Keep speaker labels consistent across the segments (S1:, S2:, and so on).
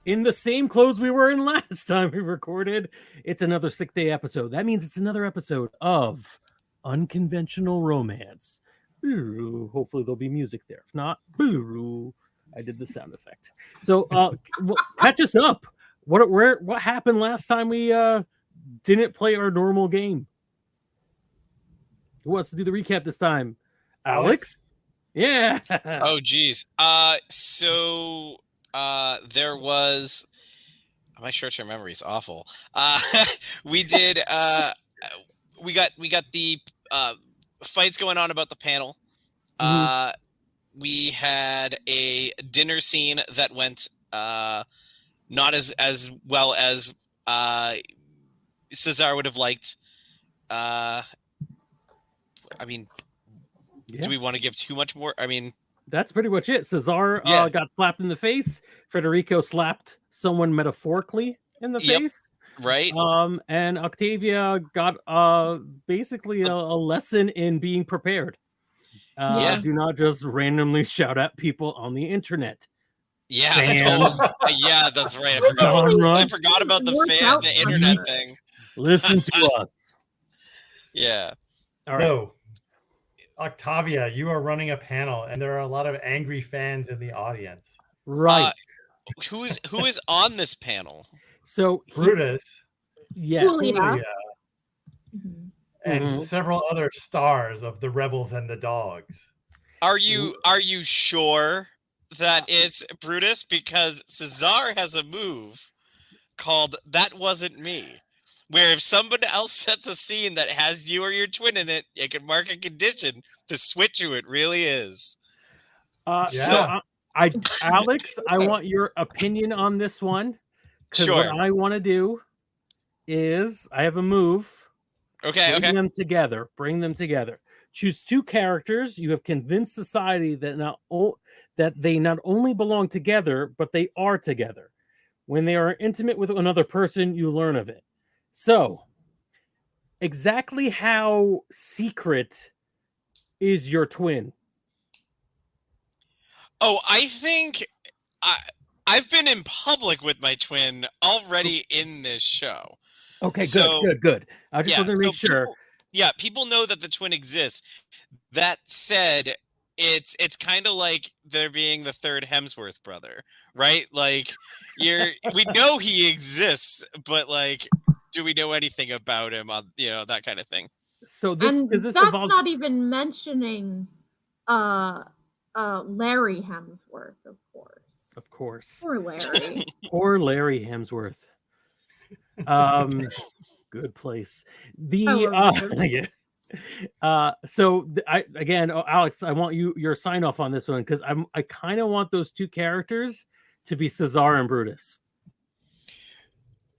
S1: in the same clothes we were in last time we recorded. It's another sick day episode. That means it's another episode of Unconventional Romance. Boo. Hopefully there'll be music there. If not, boo. I did the sound effect. So catch us up. What happened last time we didn't play our normal game? Who wants to do the recap this time? Alex? Yeah.
S2: Oh, geez. So there was. My short-term memory is awful. We did. We got the fights going on about the panel.
S1: Mhm.
S2: We had a dinner scene that went not as well as Cesar would have liked. I mean, do we want to give too much more? I mean,
S1: that's pretty much it. Cesar got slapped in the face. Federico slapped someone metaphorically in the face.
S2: Right.
S1: And Octavia got basically a lesson in being prepared. Do not just randomly shout at people on the internet.
S2: Yeah, that's right. I forgot about the internet thing.
S1: Listen to us.
S2: Yeah.
S3: All right. So, Octavia, you are running a panel, and there are a lot of angry fans in the audience.
S1: Right.
S2: Who is on this panel?
S1: So
S3: Brutus.
S1: Yes.
S3: Julia. And several other stars of the Rebels and the Dogs.
S2: Are you sure that it's Brutus? Because Cesar has a move called "That Wasn't Me," where if someone else sets a scene that has you or your twin in it, it can mark a condition to switch who it really is.
S1: So Alex, I want your opinion on this one.
S2: Sure.
S1: What I want to do is I have a move.
S2: Okay.
S1: Bring them together. Choose two characters. You have convinced society that they not only belong together, but they are together. When they are intimate with another person, you learn of it. So, exactly how secret is your twin?
S2: Oh, I think I've been in public with my twin already in this show.
S1: Okay, good. I just wanted to make sure.
S2: People know that the twin exists. That said, it's kind of like there being the third Hemsworth brother, right? Like we know he exists, but like, do we know anything about him on that kind of thing?
S1: So that's
S4: not even mentioning Larry Hemsworth, of course. Poor Larry.
S1: Poor Larry Hemsworth. Good place. Alex, I want your sign off on this one because I kind of want those two characters to be Cesar and Brutus.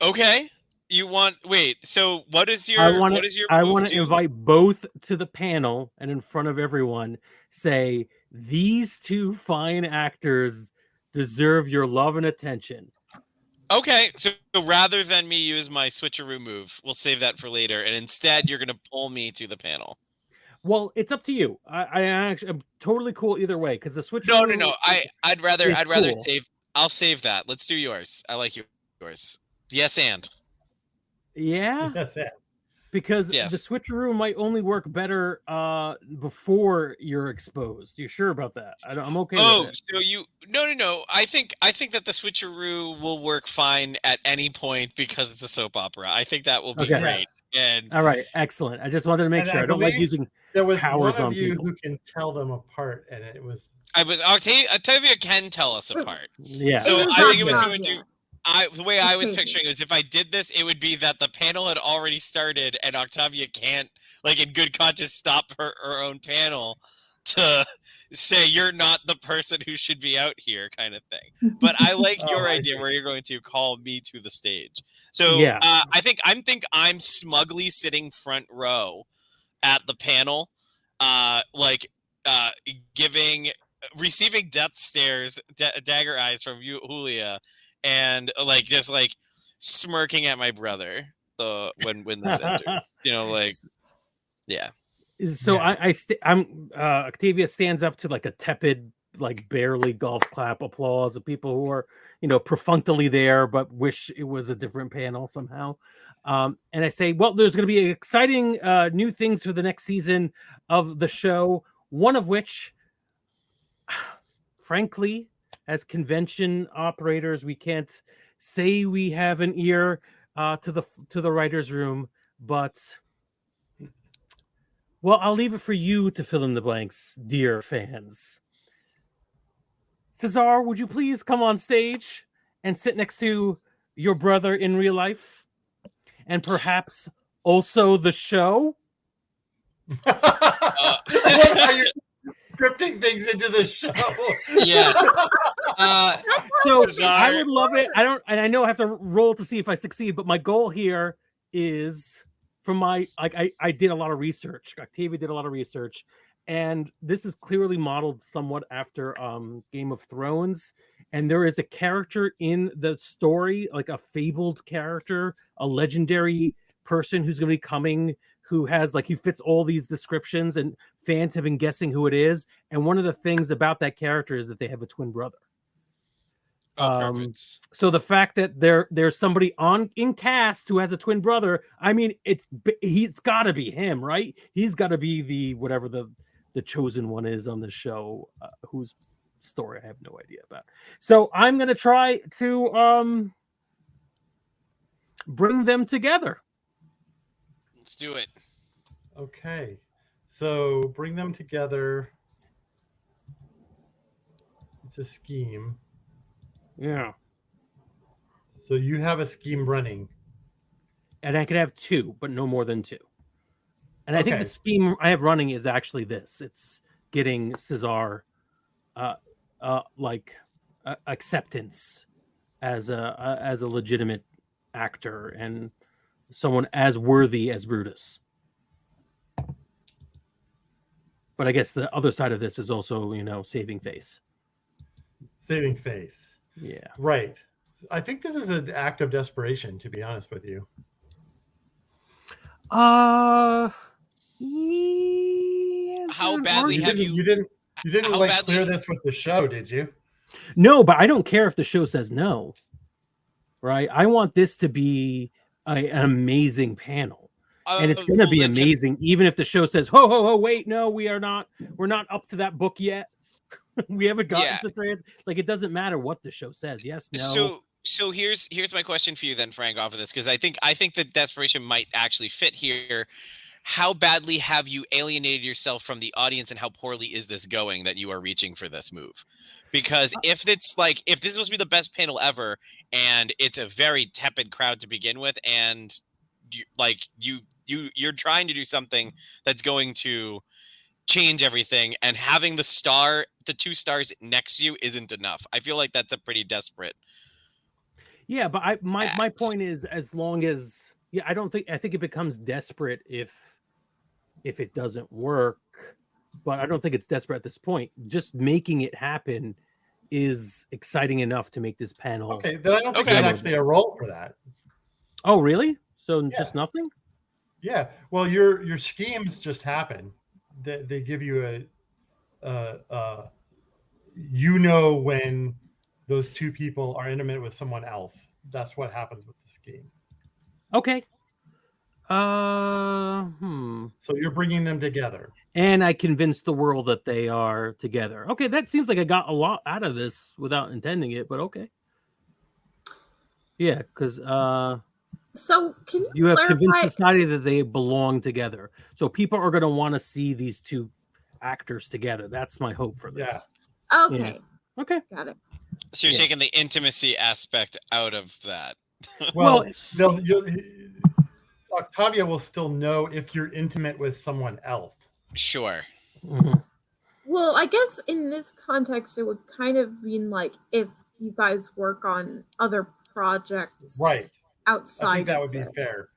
S2: Okay. So what is your
S1: I want to invite both to the panel and in front of everyone say these two fine actors deserve your love and attention.
S2: Okay, so rather than me use my switcheroo move, we'll save that for later, and instead you're going to pull me to the panel.
S1: Well, it's up to you. I'm totally cool either way because the switcheroo.
S2: No. I'd rather save. I'll save that. Let's do yours. I like yours. Yes, and.
S1: Yeah.
S3: That's it.
S1: Because the switcheroo might only work better before you're exposed. You sure about that? I'm okay with it.
S2: So you no. I think that the switcheroo will work fine at any point because it's a soap opera. I think that will be great. And
S1: all right, excellent. I just wanted to make sure. I don't like using powers on people.
S3: Who can tell them apart, and it was.
S2: Octavia can tell us apart.
S1: Yeah.
S2: So I think it was going to. The way I was picturing it was if I did this, it would be that the panel had already started and Octavia can't, like in good conscience, stop her own panel to say you're not the person who should be out here kind of thing. But I like your idea where you're going to call me to the stage. So I think I'm smugly sitting front row at the panel, receiving death stares, dagger eyes from you, Julia. And just smirking at my brother when this enters, yeah.
S1: So Octavia stands up to like a tepid like barely golf clap applause of people who are, perfunctorily there but wish it was a different panel somehow. And I say, well, there's going to be exciting new things for the next season of the show. One of which, frankly, as convention operators, we can't say we have an ear to the writers' room, but well, I'll leave it for you to fill in the blanks, dear fans. Cesar, would you please come on stage and sit next to your brother in real life, and perhaps also the show?
S3: What are you scripting things into the show?
S2: Yeah.
S1: So
S2: Cesar.
S1: I would love it. I know I have to roll to see if I succeed, but my goal here is I did a lot of research. Octavia did a lot of research, and this is clearly modeled somewhat after Game of Thrones. And there is a character in the story, like a fabled character, a legendary person who's going to be coming, who has he fits all these descriptions, and fans have been guessing who it is. And one of the things about that character is that they have a twin brother.
S2: Perfect.
S1: So the fact that there's somebody in cast who has a twin brother, I mean, he's got to be him, right? He's got to be the whatever the chosen one is on the show, whose story I have no idea about. So I'm gonna try to bring them together.
S2: Let's do it.
S3: Okay, so bring them together. It's a scheme.
S1: Yeah.
S3: So you have a scheme running.
S1: And I could have two, but no more than two. And I think the scheme I have running is actually this. It's getting Cesar acceptance as a legitimate actor and someone as worthy as Brutus. But I guess the other side of this is also, saving face.
S3: Saving face.
S1: Yeah.
S3: Right. I think this is an act of desperation, to be honest with you.
S1: Yes,
S2: How badly have you
S3: didn't clear this with the show, did you?
S1: No, but I don't care if the show says no. Right? I want this to be an amazing panel. And it's going to be amazing, even if the show says, ho, ho, ho, wait, no, we're not up to that book yet. We haven't gotten to trans. It doesn't matter what the show says. Yes, no.
S2: So here's my question for you then, Frank, off of this, because I think the desperation might actually fit here. How badly have you alienated yourself from the audience, and how poorly is this going that you are reaching for this move? Because if this is supposed to be the best panel ever, and it's a very tepid crowd to begin with, and you're trying to do something that's going to change everything, and having the 2 stars next to you isn't enough. I feel like that's a pretty desperate.
S1: Yeah, but my point is, as long as I think it becomes desperate if it doesn't work, but I don't think it's desperate at this point. Just making it happen is exciting enough to make this panel.
S3: Okay, then I don't think there's actually a role for that.
S1: Oh, really? So just nothing?
S3: Yeah. Well, your schemes just happen. They give you when those two people are intimate with someone else. That's what happens with the scheme.
S1: Okay.
S3: So you're bringing them together.
S1: And I convinced the world that they are together. Okay, that seems like I got a lot out of this without intending it, but okay. Yeah, because
S4: so can
S1: you have convinced society that they belong together. So people are going to want to see these two actors together. That's my hope for this.
S4: Yeah. Okay.
S1: Yeah. Okay.
S4: Got it.
S2: So you're taking the intimacy aspect out of that.
S3: Well, Octavia will still know if you're intimate with someone else.
S2: Sure.
S1: Mm-hmm.
S4: Well, I guess in this context, it would kind of mean if you guys work on other projects,
S3: right?
S4: Outside.
S3: I think that would be fair.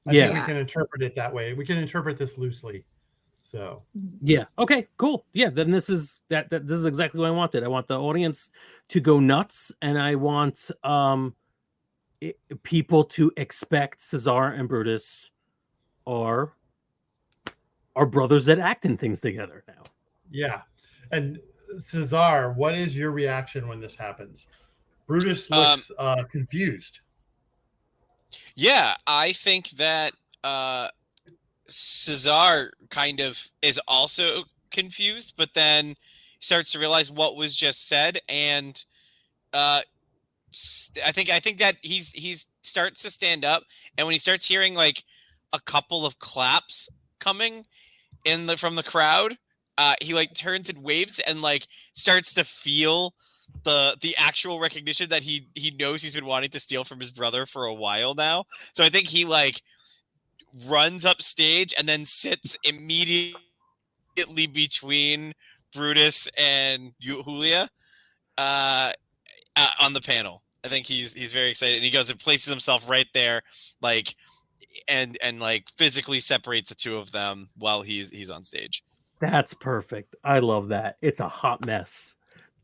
S3: I think we can interpret it that way. We can interpret this loosely. So
S1: yeah, okay, cool. Yeah, then this is exactly what I wanted. I want the audience to go nuts, and I want people to expect Cesar and Brutus are brothers that act in things together now.
S3: Yeah, and Cesar, what is your reaction when this happens? Brutus looks confused.
S2: Yeah, I think that Cesar kind of is also confused, but then starts to realize what was just said, and I think that he's starts to stand up, and when he starts hearing like a couple of claps coming from the crowd, he like turns and waves and like starts to feel the actual recognition that he knows he's been wanting to steal from his brother for a while now. So I think he like runs up stage and then sits immediately between Brutus and Julia on the panel. I think he's very excited, and he goes and places himself right there, like and like physically separates the two of them while he's on stage.
S1: That's perfect. I love that. It's a hot mess.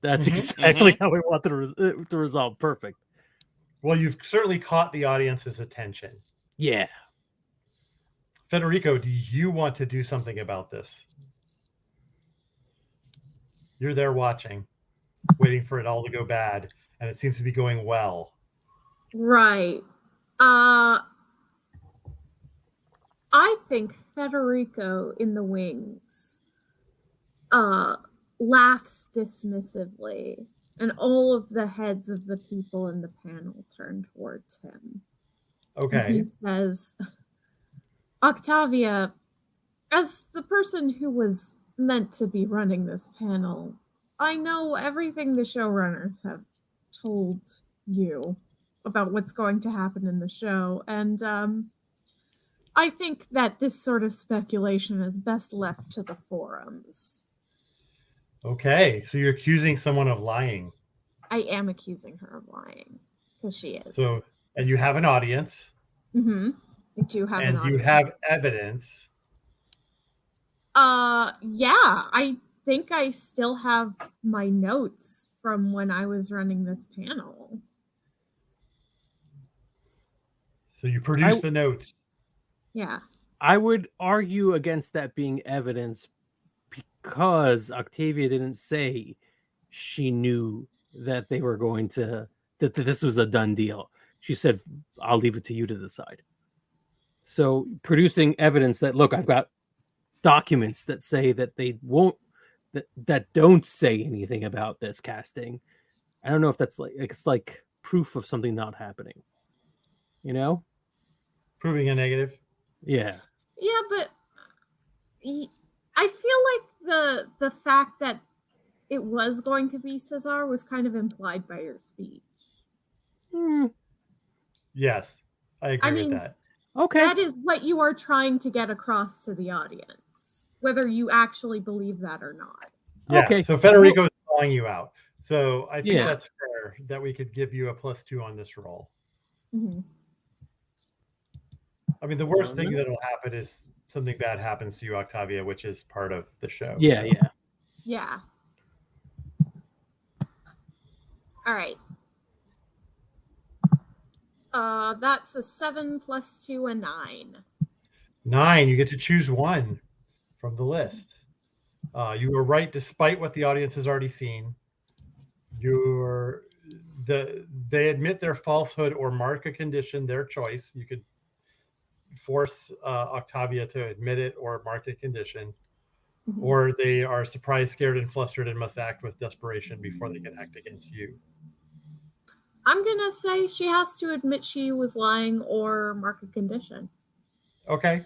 S1: That's exactly how we want to resolve. Perfect.
S3: Well, you've certainly caught the audience's attention.
S1: Yeah.
S3: Federico, do you want to do something about this? You're there watching, waiting for it all to go bad, and it seems to be going well.
S4: Right. I think Federico in the wings laughs dismissively, and all of the heads of the people in the panel turn towards him.
S3: Okay.
S4: And he says, Octavia, as the person who was meant to be running this panel, I know everything the showrunners have told you about what's going to happen in the show, and I think that this sort of speculation is best left to the forums.
S3: Okay, so you're accusing someone of lying.
S4: I am accusing her of lying, because she is.
S3: So, and you have an audience.
S4: Mm-hmm. I do have an audience.
S3: And you have evidence.
S4: Yeah, I think I still have my notes from when I was running this panel.
S3: So you produced the notes.
S4: Yeah.
S1: I would argue against that being evidence because Octavia didn't say she knew that they were going to, that this was a done deal. She said, I'll leave it to you to decide. So producing evidence that, look, I've got documents that say that they won't, that don't say anything about this casting. I don't know if that's like, it's like proof of something not happening, you know?
S3: Proving a negative.
S4: Yeah, but I feel like the fact that it was going to be Cesar was kind of implied by your speech.
S3: Yes, I agree with that.
S1: Okay.
S4: That is what you are trying to get across to the audience, whether you actually believe that or not.
S3: Yeah,
S1: okay.
S3: So Federico is calling you out. So I think
S1: Yeah.
S3: that's fair that we could give you a +2 on this roll.
S4: Mm-hmm.
S3: I mean, the worst thing that'll happen is something bad happens to you, Octavia, which is part of the show.
S1: Yeah,
S3: so.
S4: Yeah. All right. That's a 7 + 2, a 9.
S3: 9, you get to choose one from the list. You were right despite what the audience has already seen. They admit their falsehood or mark a condition, their choice. You could force Octavia to admit it or mark a condition.
S4: Mm-hmm.
S3: Or they are surprised, scared, and flustered and must act with desperation before they can act against you.
S4: I'm going to say she has to admit she was lying or mark a condition.
S3: Okay.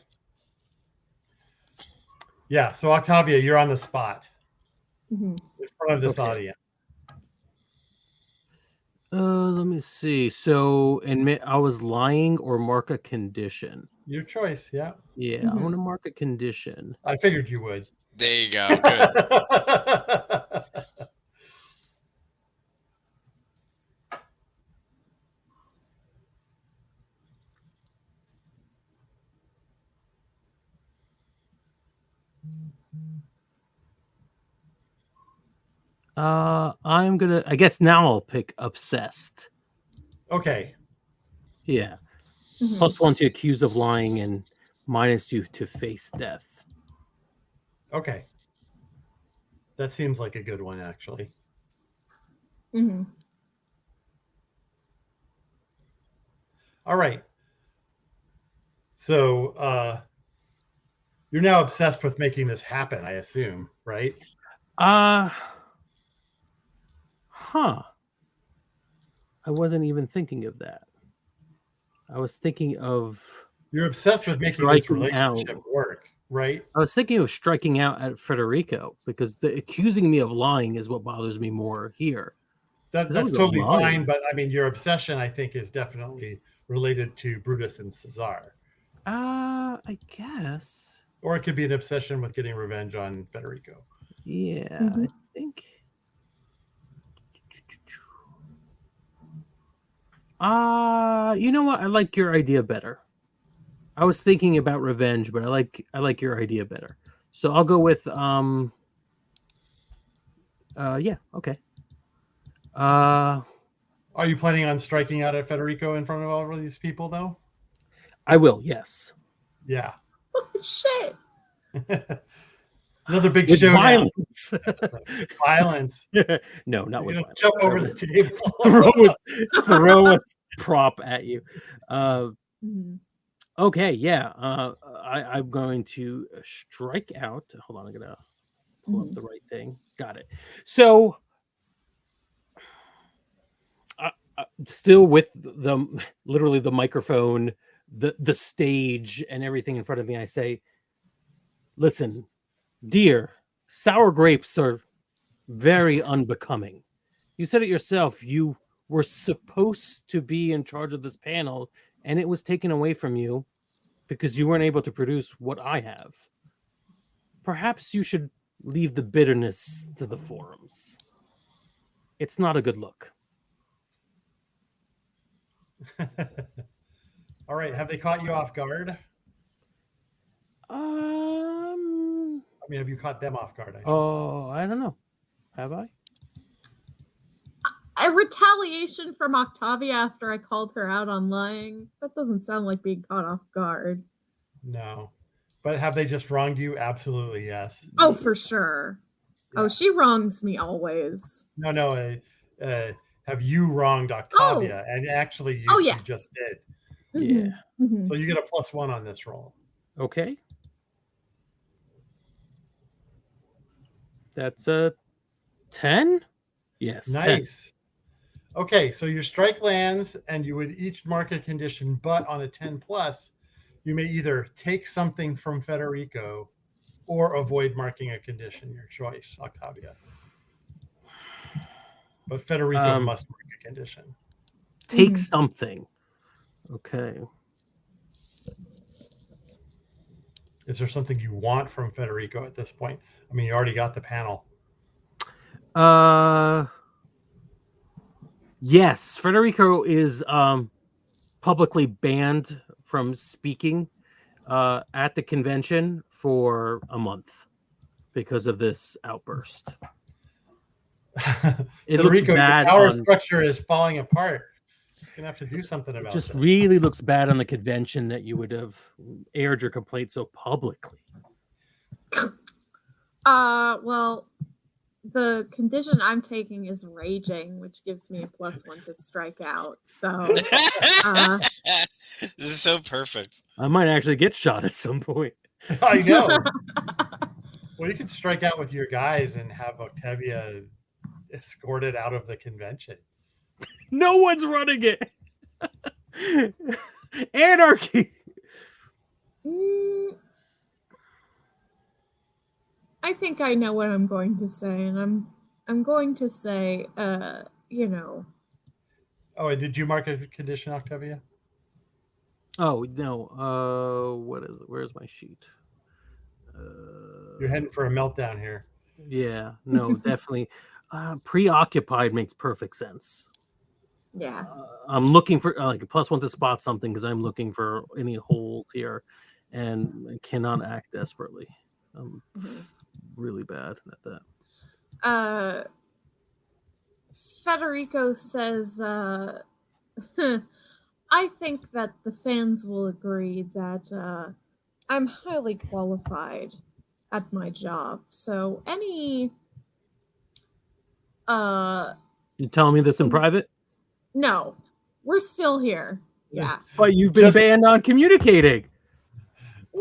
S3: Yeah, so Octavia, you're on the spot in front of this audience.
S1: Let me see. So admit I was lying or mark a condition.
S3: Your choice, yeah.
S1: Yeah, I want to mark a condition.
S3: I figured you would.
S2: There you go. Good.
S1: I'm gonna. I guess now I'll pick obsessed.
S3: Okay.
S1: Yeah. +1 to accuse of lying and -2 to face death.
S3: Okay. That seems like a good one, actually.
S4: Mm-hmm.
S3: All right. So you're now obsessed with making this happen, I assume, right?
S1: Huh. I wasn't even thinking of that. I was thinking of
S3: You're obsessed with making this
S1: striking
S3: relationship
S1: out.
S3: work, right?
S1: I was thinking of striking out at Federico because the accusing me of lying is what bothers me more here.
S3: That's
S1: was
S3: totally
S1: lying.
S3: fine, but I mean, your obsession, I think, is definitely related to Brutus and Caesar.
S1: I guess.
S3: Or it could be an obsession with getting revenge on Federico.
S1: Yeah,
S4: Mhm.
S1: I think. You know what? I like your idea better. I was thinking about revenge, but I like your idea better. So I'll go with yeah, okay.
S3: Are you planning on striking out at Federico in front of all of these people, though?
S1: I will, yes.
S3: Yeah.
S4: Oh, shit.
S3: Another big
S1: With
S3: showdown.
S1: violence.
S3: Violence.
S1: No, not
S3: You're
S1: with
S3: gonna
S1: violence.
S3: jump over the table.
S1: throw a prop at you.
S4: Mhm.
S1: Okay, yeah. I'm going to strike out. Hold on, I'm gonna pull up
S4: Mhm.
S1: the right thing. Got it. So, still with literally the microphone, the stage, and everything in front of me, I say, "Listen, dear, sour grapes are very unbecoming. You said it yourself. You were supposed to be in charge of this panel, and it was taken away from you because you weren't able to produce what I have. Perhaps you should leave the bitterness to the forums. It's not a good look."
S3: All right. Have they caught you off guard? I mean, have you caught them off guard?
S1: Oh, I don't know. Have I?
S4: A retaliation from Octavia after I called her out on lying. That doesn't sound like being caught off guard.
S3: No. But have they just wronged you? Absolutely, yes.
S4: Oh, for sure.
S3: Yeah.
S4: Oh, she wrongs me always.
S3: No. Have you wronged Octavia? And actually,
S4: Oh,
S3: you
S4: yeah.
S3: just did.
S1: Yeah.
S4: Mhm.
S3: So you get a +1 on this roll.
S1: Okay. That's a 10? Yes. 10.
S3: Nice. Okay, so your strike lands, and you would each mark a condition, but on a 10+, you may either take something from Federico or avoid marking a condition, your choice, Octavia. But Federico must mark a condition.
S1: Take something. Okay.
S3: Is there something you want from Federico at this point? I mean, you already got the panel.
S1: Yes, Federico is publicly banned from speaking at the convention for a month because of this outburst. It looks
S3: Federico,
S1: bad.
S3: your power structure is falling apart. You're gonna have to do something about it.
S1: Just really looks bad on the convention that you would have aired your complaint so publicly.
S4: Well, the condition I'm taking is raging, which gives me a +1 to strike out. So
S2: This is so perfect.
S1: I might actually get shot at some point.
S3: I know. Well, you could strike out with your guys and have Octavia escorted out of the convention.
S1: No one's running it. Anarchy.
S4: I think I know what I'm going to say, and I'm going to say, you know.
S3: Oh, and did you mark a condition, Octavia?
S1: Oh no. What is it? Where's my sheet?
S3: You're heading for a meltdown here.
S1: Yeah, no, definitely. Preoccupied makes perfect sense.
S4: Yeah.
S1: I'm looking for like a +1 to spot something because I'm looking for any holes here, and I cannot act desperately. I'm really bad at that.
S4: Federico says, I think that the fans will agree that I'm highly qualified at my job. So any
S1: You telling me this in private?
S4: No, we're still here. Yeah.
S1: But you've been banned on communicating.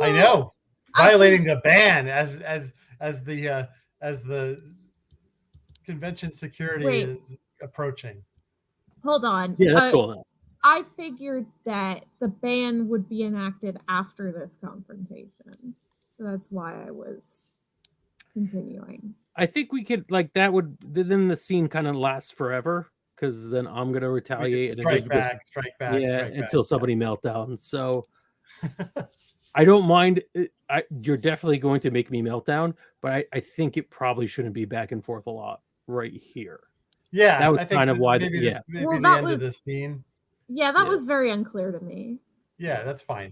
S3: I know, violating the ban as the convention security is approaching.
S4: Hold on.
S1: Yeah, that's cool.
S4: I figured that the ban would be enacted after this confrontation, so that's why I was continuing.
S1: I think we could that would then the scene kind of lasts forever because then I'm gonna retaliate and
S3: strike back,
S1: until somebody meltdowns. So I don't mind. You're definitely going to make me meltdown, but I think it probably shouldn't be back and forth a lot right here.
S3: Yeah,
S1: that was kind of why.
S3: Maybe the end of the scene.
S4: Yeah, that was very unclear to me.
S3: Yeah, that's fine.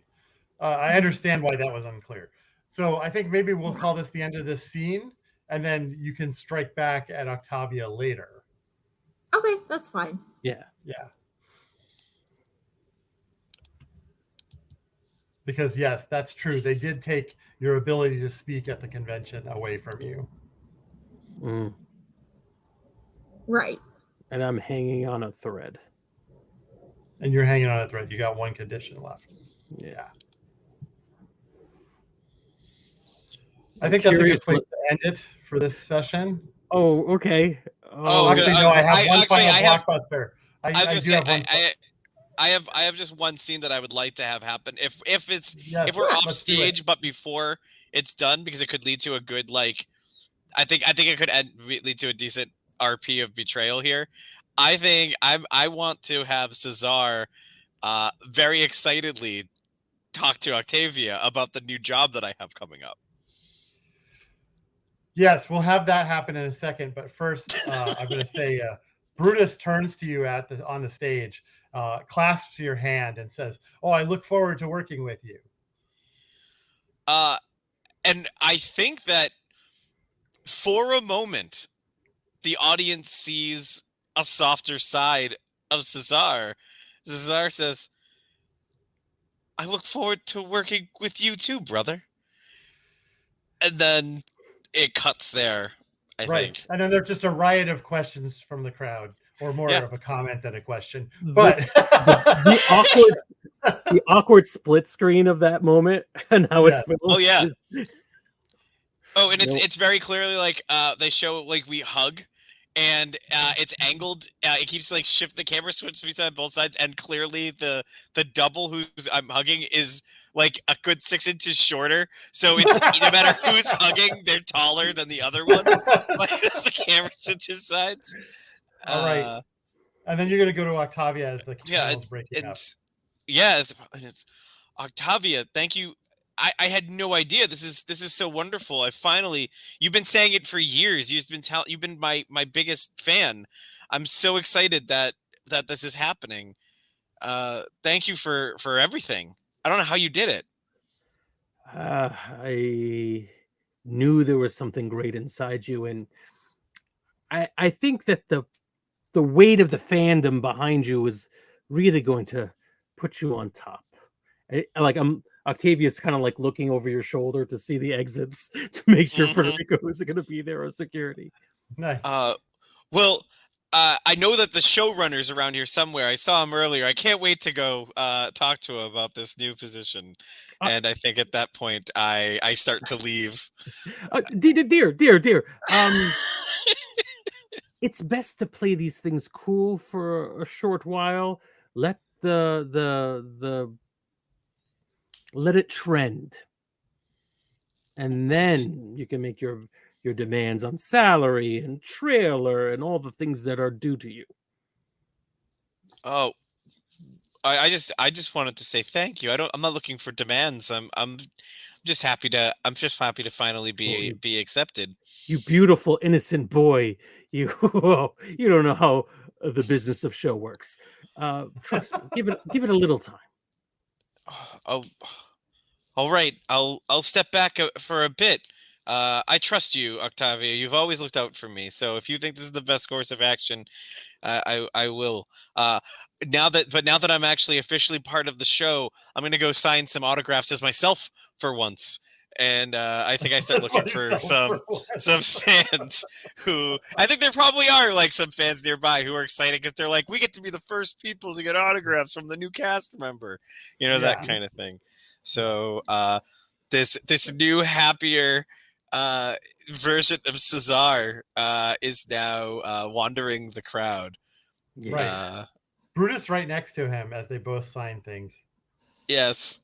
S3: I understand why that was unclear. So I think maybe we'll call this the end of this scene, and then you can strike back at Octavia later.
S4: Okay, that's fine.
S3: Yeah. Because yes, that's true. They did take your ability to speak at the convention away from you.
S1: Mm.
S4: Right.
S1: And I'm hanging on a thread.
S3: And you're hanging on a thread. You got one condition left.
S1: Yeah.
S3: I think that's a good place to end it for this session.
S1: Oh, okay.
S3: Actually, no. I have one final blockbuster.
S2: I have just one scene that I would like to have happen. If we're off stage, but before it's done, because it could lead to a good I think it could lead to a decent RP of betrayal here. I want to have Cesar very excitedly talk to Octavia about the new job that I have coming up.
S3: Yes, we'll have that happen in a second. But first, I'm going to say Brutus turns to you on the stage, clasps your hand, and says, "Oh, I look forward to working with you."
S2: And I think that for a moment, the audience sees a softer side of Cesar. Cesar says, "I look forward to working with you too, brother." And then it cuts there, I think.
S3: And then there's just a riot of questions from the crowd, or more of a comment than a question. But
S1: the awkward split screen of that moment and how it's filmed.
S2: Oh yeah. And it's very clearly they show we hug, and it's angled. It keeps shift the camera switch between both sides, and clearly the double who's I'm hugging is a good 6 inches shorter. So it's no matter who's hugging, they're taller than the other one. The camera switches sides.
S3: All right. And then you're gonna go to Octavia as the panel's breaking up.
S2: Yeah, it's Octavia. Thank you. I had no idea. This is so wonderful. You've been saying it for years. You've been my biggest fan. I'm so excited that this is happening. Thank you for everything. I don't know how you did it.
S1: I knew there was something great inside you, and I think that the weight of the fandom behind you is really going to put you on top. Octavia's kind of looking over your shoulder to see the exits to make sure Federico is going to be there or security.
S3: Nice.
S2: Well, I know that the showrunner's around here somewhere. I saw him earlier. I can't wait to go talk to him about this new position. And I think at that point, I start to leave.
S1: Dear. It's best to play these things cool for a short while. Let let it trend, and then you can make your demands on salary and trailer and all the things that are due to you.
S2: Oh, I just wanted to say thank you. I'm not looking for demands. I'm just happy to finally be accepted.
S1: You beautiful innocent boy. You don't know how the business of show works. Trust me. Give it a little time.
S2: Oh, all right. I'll step back for a bit. I trust you, Octavia. You've always looked out for me. So if you think this is the best course of action, I will. Now that I'm actually officially part of the show, I'm going to go sign some autographs as myself for once. And I think I start looking for some fans who I think there probably are like some fans nearby who are excited because they're like, we get to be the first people to get autographs from the new cast member, that kind of thing. So this new happier version of Cesar is now wandering the crowd.
S1: Yeah.
S3: Right. Brutus right next to him as they both sign things.
S2: Yes.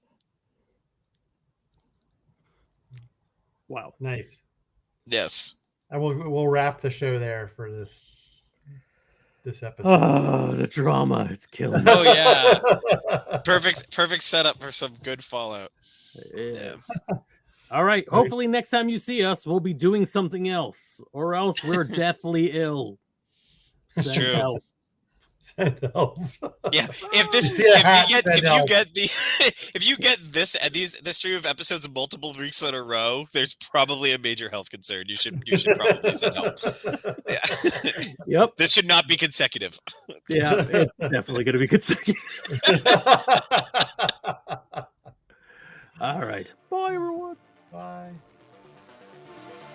S1: Wow.
S3: Nice.
S2: Yes.
S3: And we'll wrap the show there for this episode.
S1: Oh, the drama. It's killing me.
S2: Oh yeah. Perfect setup for some good Fallout.
S1: Yes. All right. Hopefully next time you see us, we'll be doing something else, or else we're deathly ill.
S2: It's true.
S1: Help.
S3: Send help.
S2: Yeah. If you get this stream of episodes multiple weeks in a row, there's probably a major health concern. You should probably send help. Yeah.
S1: Yep.
S2: This should not be consecutive.
S1: Yeah, it's definitely going to be consecutive. All right. Bye, everyone.
S3: Bye.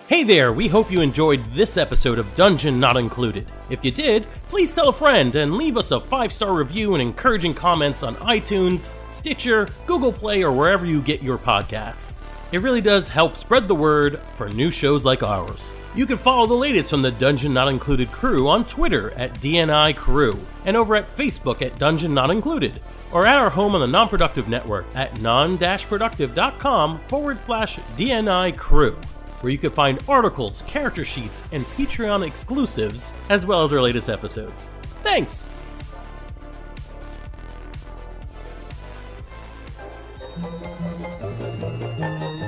S1: Hey there, we hope you enjoyed this episode of Dungeon Not Included. If you did, please tell a friend and leave us a 5-star review and encouraging comments on iTunes, Stitcher, Google Play, or wherever you get your podcasts. It really does help spread the word for new shows like ours. You can follow the latest from the Dungeon Not Included crew on Twitter at DNI Crew, and over at Facebook at Dungeon Not Included, or at our home on the Non-Productive Network at non-productive.com/DNI Crew, where you can find articles, character sheets, and Patreon exclusives, as well as our latest episodes. Thanks!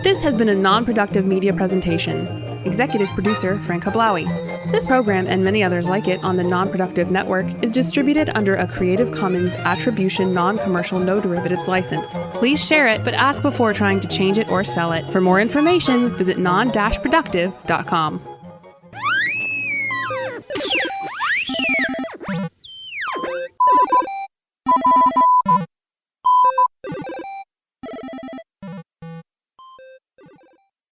S5: This has been a non-productive media presentation. Executive producer Frank Hablawi. This program and many others like it on the Non-Productive Network is distributed under a Creative Commons Attribution Non-Commercial No Derivatives license. Please share it, but ask before trying to change it or sell it. For more information, visit non-productive.com.